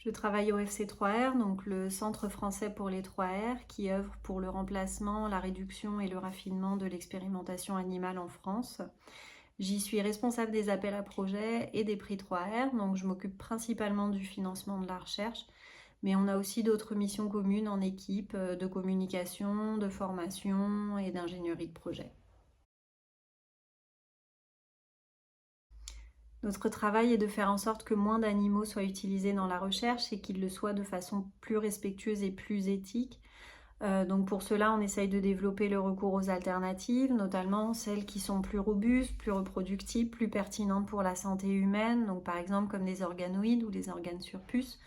Je travaille au FC3R, donc le Centre français pour les 3R, qui œuvre pour le remplacement, la réduction et le raffinement de l'expérimentation animale en France. J'y suis responsable des appels à projets et des prix 3R, donc je m'occupe principalement du financement de la recherche, mais on a aussi d'autres missions communes en équipe de communication, de formation et d'ingénierie de projet. Notre travail est de faire en sorte que moins d'animaux soient utilisés dans la recherche et qu'ils le soient de façon plus respectueuse et plus éthique. Donc pour cela, on essaye de développer le recours aux alternatives, notamment celles qui sont plus robustes, plus reproductibles, plus pertinentes pour la santé humaine, donc par exemple comme les organoïdes ou les organes sur puce,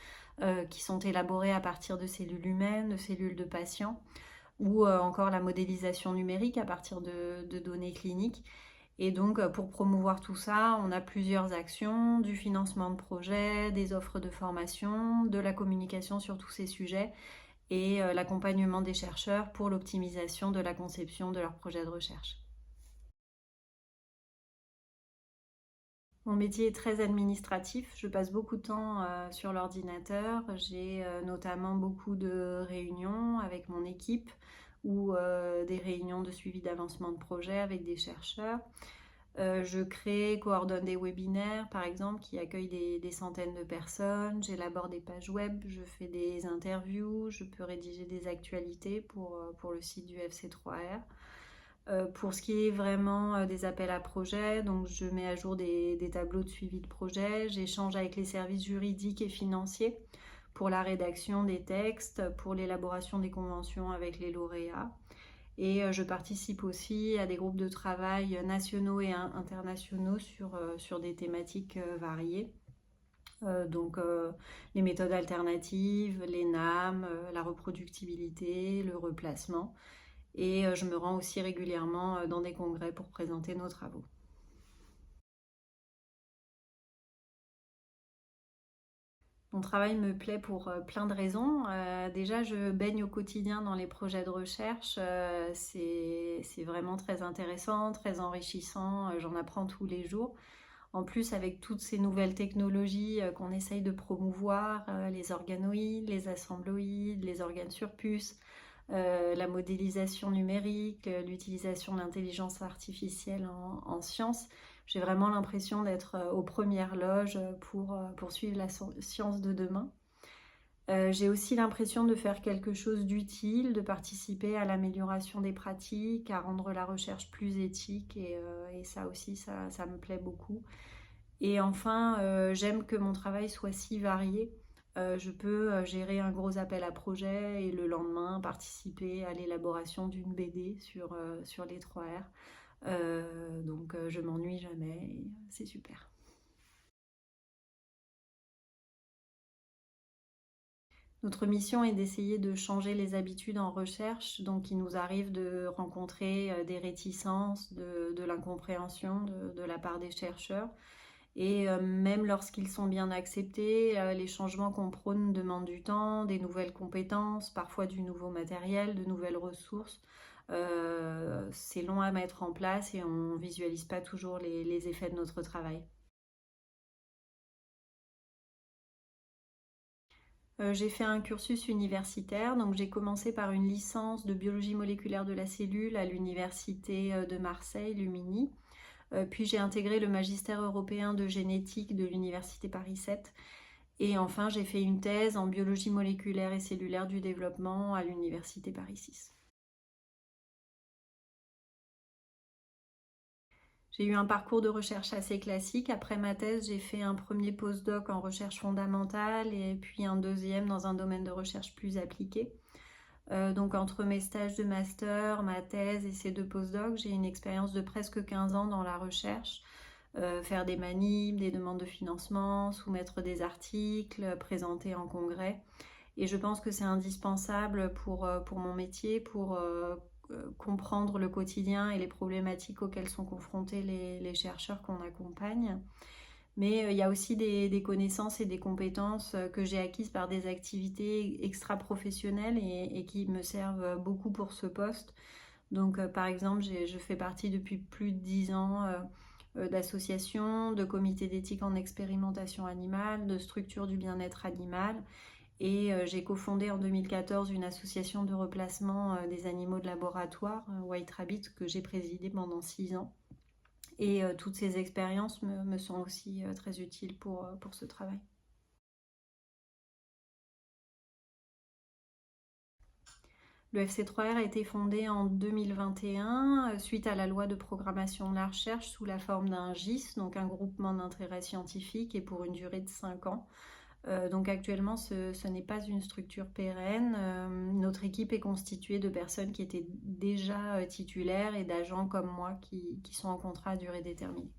qui sont élaborés à partir de cellules humaines, de cellules de patients, ou encore la modélisation numérique à partir de données cliniques. Et donc, pour promouvoir tout ça, on a plusieurs actions, du financement de projets, des offres de formation, de la communication sur tous ces sujets et l'accompagnement des chercheurs pour l'optimisation de la conception de leurs projets de recherche. Mon métier est très administratif, je passe beaucoup de temps sur l'ordinateur, j'ai notamment beaucoup de réunions avec mon équipe ou des réunions de suivi d'avancement de projet avec des chercheurs. Je crée, coordonne des webinaires, par exemple, qui accueillent des centaines de personnes. J'élabore des pages web, je fais des interviews, je peux rédiger des actualités pour le site du FC3R. Pour ce qui est vraiment des appels à projets, donc je mets à jour des tableaux de suivi de projet, j'échange avec les services juridiques et financiers pour la rédaction des textes, pour l'élaboration des conventions avec les lauréats. Et je participe aussi à des groupes de travail nationaux et internationaux sur des thématiques variées. Donc les méthodes alternatives, les NAM, la reproductibilité, le replacement. Et je me rends aussi régulièrement dans des congrès pour présenter nos travaux. Mon travail me plaît pour plein de raisons. Déjà, je baigne au quotidien dans les projets de recherche. C'est vraiment très intéressant, très enrichissant. J'en apprends tous les jours. En plus, avec toutes ces nouvelles technologies qu'on essaye de promouvoir, les organoïdes, les assembloïdes, les organes sur puce, la modélisation numérique, l'utilisation de l'intelligence artificielle en sciences, j'ai vraiment l'impression d'être aux premières loges pour poursuivre la science de demain. J'ai aussi l'impression de faire quelque chose d'utile, de participer à l'amélioration des pratiques, à rendre la recherche plus éthique et ça aussi, ça me plaît beaucoup. Et enfin, j'aime que mon travail soit si varié. Je peux gérer un gros appel à projet et le lendemain participer à l'élaboration d'une BD sur les 3R. Donc je m'ennuie jamais et c'est super. Notre mission est d'essayer de changer les habitudes en recherche, donc il nous arrive de rencontrer des réticences, de l'incompréhension de la part des chercheurs. Et même lorsqu'ils sont bien acceptés, les changements qu'on prône demandent du temps, des nouvelles compétences, parfois du nouveau matériel, de nouvelles ressources. C'est long à mettre en place et on ne visualise pas toujours les effets de notre travail. J'ai fait un cursus universitaire, donc j'ai commencé par une licence de biologie moléculaire de la cellule à l'université de Marseille, Lumini. Puis j'ai intégré le magistère européen de génétique de l'université Paris 7. Et enfin, j'ai fait une thèse en biologie moléculaire et cellulaire du développement à l'université Paris 6. J'ai eu un parcours de recherche assez classique. Après ma thèse, j'ai fait un premier postdoc en recherche fondamentale et puis un deuxième dans un domaine de recherche plus appliqué. Donc entre mes stages de master, ma thèse et ces deux postdocs, j'ai une expérience de presque 15 ans dans la recherche. Faire des manips, des demandes de financement, soumettre des articles, présenter en congrès. Et je pense que c'est indispensable pour mon métier, pour comprendre le quotidien et les problématiques auxquelles sont confrontés les chercheurs qu'on accompagne. Mais il y a aussi des connaissances et des compétences que j'ai acquises par des activités extra-professionnelles et qui me servent beaucoup pour ce poste. Donc par exemple, je fais partie depuis plus de 10 ans d'associations, de comités d'éthique en expérimentation animale, de structures du bien-être animal. Et j'ai cofondé en 2014 une association de replacement des animaux de laboratoire, White Rabbit, que j'ai présidée pendant 6 ans. Et toutes ces expériences me sont aussi très utiles pour ce travail. Le FC3R a été fondé en 2021 suite à la loi de programmation de la recherche sous la forme d'un GIS, donc un groupement d'intérêt scientifique, et pour une durée de 5 ans. Donc actuellement, ce n'est pas une structure pérenne. Notre équipe est constituée de personnes qui étaient déjà titulaires et d'agents comme moi qui sont en contrat à durée déterminée.